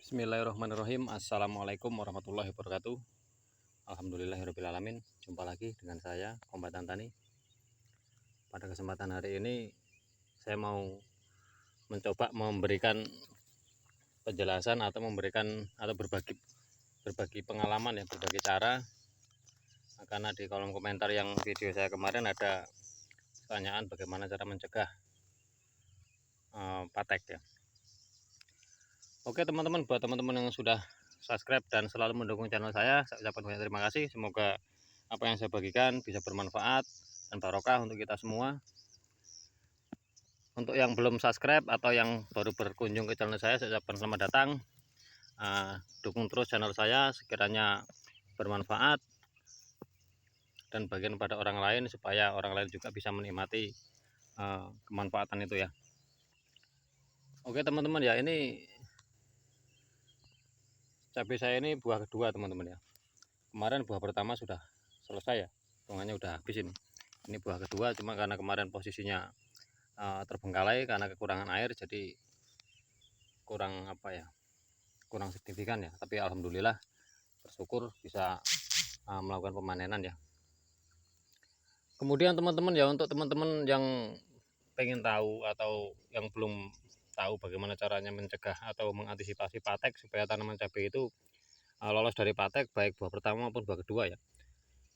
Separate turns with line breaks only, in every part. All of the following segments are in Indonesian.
Bismillahirrahmanirrahim. Assalamualaikum warahmatullahi wabarakatuh. Alhamdulillahirrahmanirrahim. Jumpa lagi dengan saya, Kombatan Tani. Pada kesempatan hari ini saya mau mencoba memberikan penjelasan atau berbagi pengalaman ya, berbagi cara. Karena di kolom komentar yang video saya kemarin ada pertanyaan bagaimana cara mencegah patek ya. Oke teman-teman, buat teman-teman yang sudah subscribe dan selalu mendukung channel saya ucapkan banyak terima kasih. Semoga apa yang saya bagikan bisa bermanfaat dan barokah untuk kita semua. Untuk yang belum subscribe atau yang baru berkunjung ke channel saya ucapkan selamat datang. Dukung terus channel saya, sekiranya bermanfaat dan bagian pada orang lain, supaya orang lain juga bisa menikmati kemanfaatan itu ya. Oke teman-teman ya, ini cabai saya ini buah kedua teman-teman ya. Kemarin buah pertama sudah selesai ya, hitungannya udah habis ini. Ini buah kedua, cuma karena kemarin posisinya terbengkalai karena kekurangan air, jadi kurang kurang signifikan ya. Tapi alhamdulillah bersyukur bisa melakukan pemanenan ya. Kemudian teman-teman ya, untuk teman-teman yang pengen tahu atau yang belum tahu bagaimana caranya mencegah atau mengantisipasi patek supaya tanaman cabai itu lolos dari patek, baik buah pertama maupun buah kedua ya.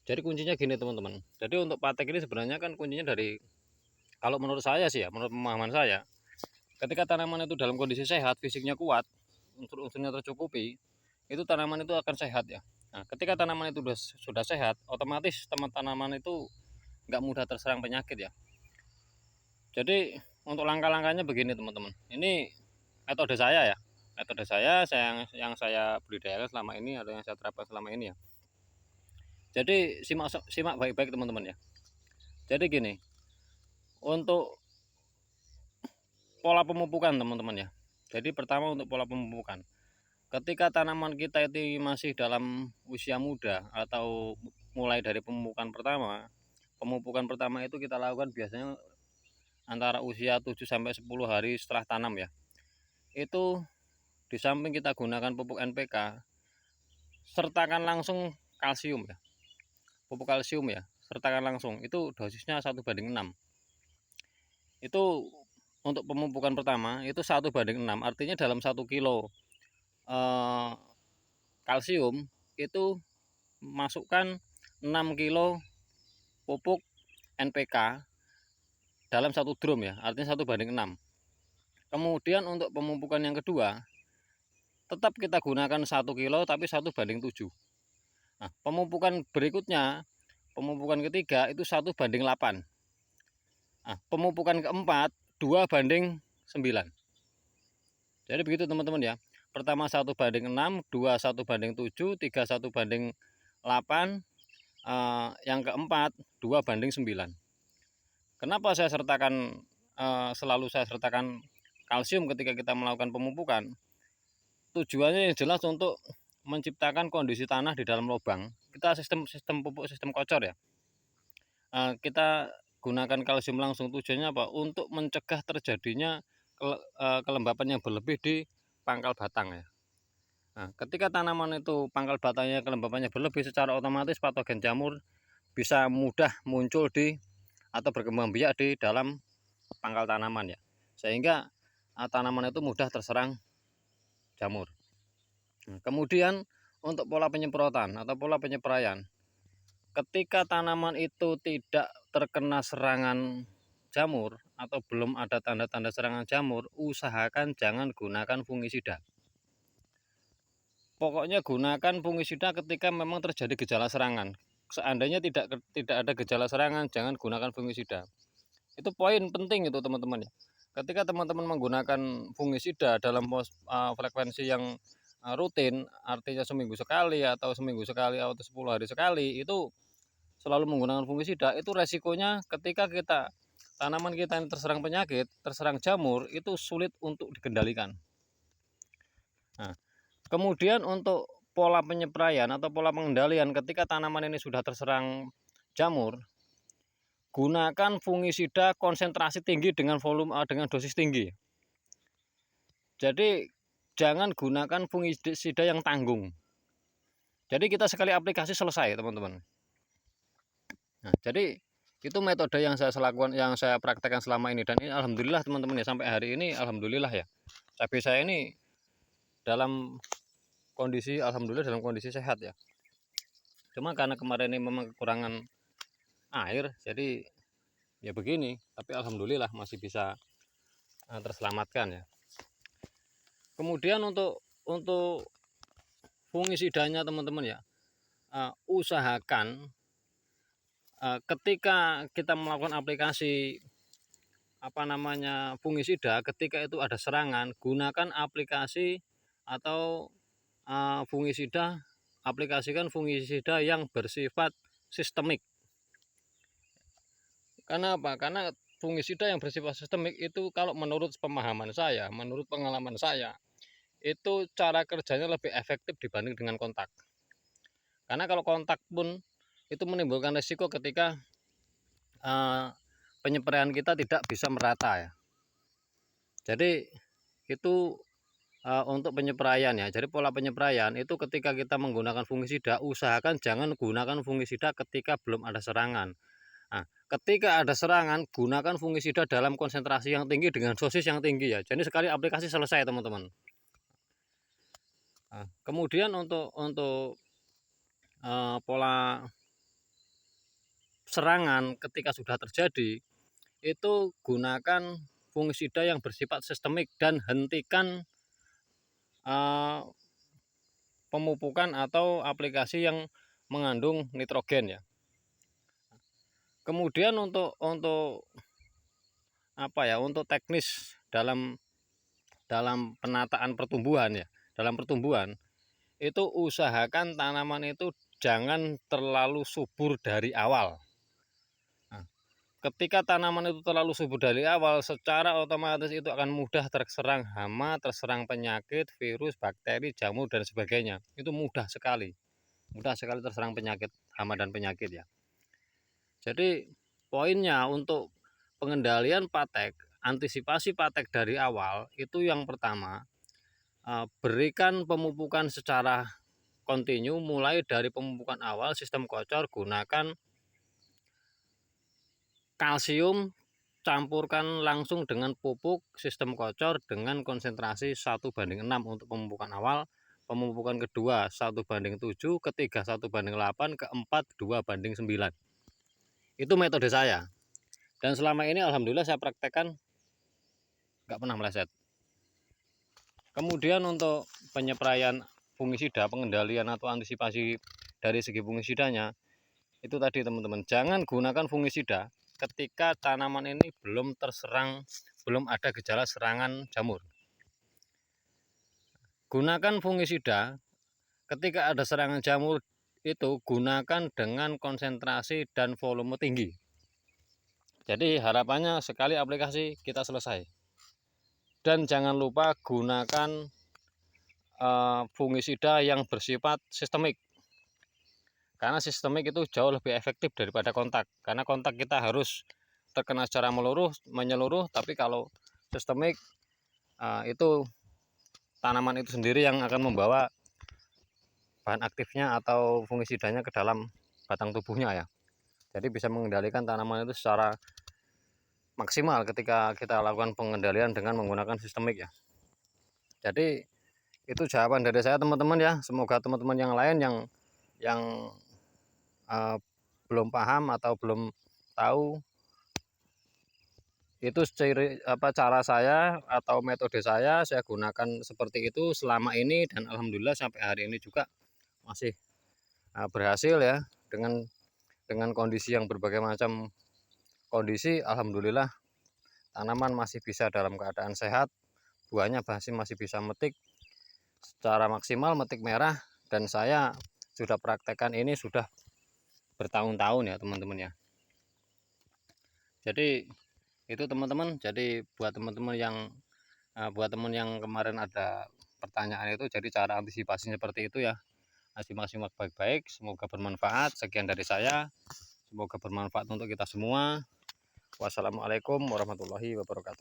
Jadi kuncinya gini teman-teman. Jadi untuk patek ini sebenarnya kan kuncinya dari, kalau menurut saya sih ya, menurut pemahaman saya, ketika tanaman itu dalam kondisi sehat, fisiknya kuat, unsur-unsurnya tercukupi, itu tanaman itu akan sehat ya. Nah, ketika tanaman itu sudah sehat, otomatis tanaman itu nggak mudah terserang penyakit ya. Jadi untuk langkah-langkahnya begini teman-teman. Ini metode saya ya. Metode saya yang saya budidayakan selama ini atau yang saya terapkan selama ini ya. Jadi simak baik-baik teman-teman ya. Jadi gini, untuk pola pemupukan teman-teman ya. Jadi pertama untuk pola pemupukan. Ketika tanaman kita itu masih dalam usia muda atau mulai dari pemupukan pertama itu kita lakukan biasanya antara usia 7 sampai 10 hari setelah tanam ya. Itu di samping kita gunakan pupuk NPK, sertakan langsung kalsium ya. Pupuk kalsium ya, sertakan langsung. Itu dosisnya 1:6. Itu untuk pemupukan pertama itu 1:6, artinya dalam 1 kilo kalsium itu masukkan 6 kilo pupuk NPK dalam 1 drum ya, artinya 1:6. Kemudian untuk pemupukan yang kedua tetap kita gunakan 1 kilo tapi 1:7. Nah, pemupukan berikutnya, pemupukan ketiga itu 1:8. Nah, pemupukan keempat 2:9. Jadi begitu teman-teman ya. Pertama 1:6, 2 1:7, 3 1:8, yang keempat 2:9. Kenapa saya sertakan selalu saya sertakan kalsium ketika kita melakukan pemupukan? Tujuannya yang jelas untuk menciptakan kondisi tanah di dalam lubang. Kita sistem pupuk sistem kocor ya. Kita gunakan kalsium langsung, tujuannya apa? Untuk mencegah terjadinya kelembapan yang berlebih di pangkal batang ya. Nah, ketika tanaman itu pangkal batangnya kelembapannya berlebih, secara otomatis patogen jamur bisa mudah muncul atau berkembang biak di dalam pangkal tanaman ya, sehingga tanaman itu mudah terserang jamur. Nah, kemudian untuk pola penyemprotan atau pola penyepraian, ketika tanaman itu tidak terkena serangan jamur atau belum ada tanda-tanda serangan jamur, usahakan jangan gunakan fungisida. Pokoknya gunakan fungisida ketika memang terjadi gejala serangan. Seandainya tidak ada gejala serangan, jangan gunakan fungisida. Itu poin penting itu teman-teman ya. Ketika teman-teman menggunakan fungisida dalam frekuensi yang rutin, artinya seminggu sekali atau 10 hari sekali, itu selalu menggunakan fungisida, itu resikonya ketika tanaman kita yang terserang penyakit, terserang jamur, itu sulit untuk dikendalikan. Nah, kemudian untuk pola penyepraian atau pola pengendalian ketika tanaman ini sudah terserang jamur, gunakan fungisida konsentrasi tinggi dengan dosis tinggi. Jadi jangan gunakan fungisida yang tanggung. Jadi kita sekali aplikasi selesai, teman-teman. Nah, jadi itu metode yang saya lakukan, yang saya praktekkan selama ini, dan ini alhamdulillah teman-teman ya, sampai hari ini alhamdulillah ya, cabai saya ini dalam kondisi alhamdulillah dalam kondisi sehat ya. Cuma karena kemarin ini memang kekurangan air, jadi ya begini, tapi alhamdulillah masih bisa terselamatkan ya. Kemudian untuk fungisidanya teman-teman ya, usahakan ketika kita melakukan aplikasi fungisida, ketika itu ada serangan, gunakan aplikasi atau fungisida, aplikasikan fungisida yang bersifat sistemik. Karena apa? Karena fungisida yang bersifat sistemik itu kalau menurut pemahaman saya, menurut pengalaman saya, itu cara kerjanya lebih efektif dibanding dengan kontak. Karena kalau kontak pun itu menimbulkan risiko ketika penyepraian kita tidak bisa merata ya. Jadi itu untuk penyepraian ya. Jadi pola penyepraian itu ketika kita menggunakan fungisida, usahakan jangan gunakan fungisida ketika belum ada serangan. Nah, ketika ada serangan, gunakan fungisida dalam konsentrasi yang tinggi dengan dosis yang tinggi ya. Jadi sekali aplikasi selesai teman-teman. Nah, kemudian untuk pola serangan ketika sudah terjadi, itu gunakan fungisida yang bersifat sistemik dan hentikan pemupukan atau aplikasi yang mengandung nitrogen ya. Kemudian untuk untuk teknis dalam penataan pertumbuhan ya, dalam pertumbuhan itu usahakan tanaman itu jangan terlalu subur dari awal. Nah, ketika tanaman itu terlalu subur dari awal, secara otomatis itu akan mudah terserang hama, terserang penyakit, virus, bakteri, jamur dan sebagainya. Itu mudah sekali terserang penyakit, hama dan penyakit ya. Jadi poinnya untuk pengendalian patek, antisipasi patek dari awal itu yang pertama, berikan pemupukan secara kontinu mulai dari pemupukan awal sistem kocor, gunakan kalsium, campurkan langsung dengan pupuk sistem kocor dengan konsentrasi 1:6 untuk pemupukan awal, pemupukan kedua 1:7, ketiga 1:8, keempat 2:9. Itu metode saya, dan selama ini alhamdulillah saya praktekkan nggak pernah meleset. Kemudian untuk penyepraian fungisida, pengendalian atau antisipasi dari segi fungisidanya, itu tadi teman-teman, jangan gunakan fungisida ketika tanaman ini belum ada gejala serangan jamur. Gunakan fungisida ketika ada serangan jamur, itu gunakan dengan konsentrasi dan volume tinggi. Jadi harapannya sekali aplikasi kita selesai. Dan jangan lupa gunakan fungisida yang bersifat sistemik. Karena sistemik itu jauh lebih efektif daripada kontak. Karena kontak kita harus terkena secara menyeluruh, tapi kalau sistemik itu tanaman itu sendiri yang akan membawa bahan aktifnya atau fungisidanya ke dalam batang tubuhnya ya. Jadi bisa mengendalikan tanaman itu secara maksimal ketika kita lakukan pengendalian dengan menggunakan sistemik ya. Jadi itu jawaban dari saya teman-teman ya. Semoga teman-teman yang lain yang belum paham atau belum tahu itu cara saya atau metode saya gunakan seperti itu selama ini, dan alhamdulillah sampai hari ini juga masih berhasil ya, dengan kondisi yang berbagai macam kondisi. Alhamdulillah tanaman masih bisa dalam keadaan sehat, buahnya masih bisa metik secara maksimal, metik merah, dan saya sudah praktekkan ini sudah bertahun-tahun ya teman-teman ya. Jadi itu teman-teman, jadi buat teman-teman yang kemarin ada pertanyaan itu, jadi cara antisipasi seperti itu ya, simak baik-baik, semoga bermanfaat. Sekian dari saya, semoga bermanfaat untuk kita semua. Wassalamualaikum warahmatullahi wabarakatuh.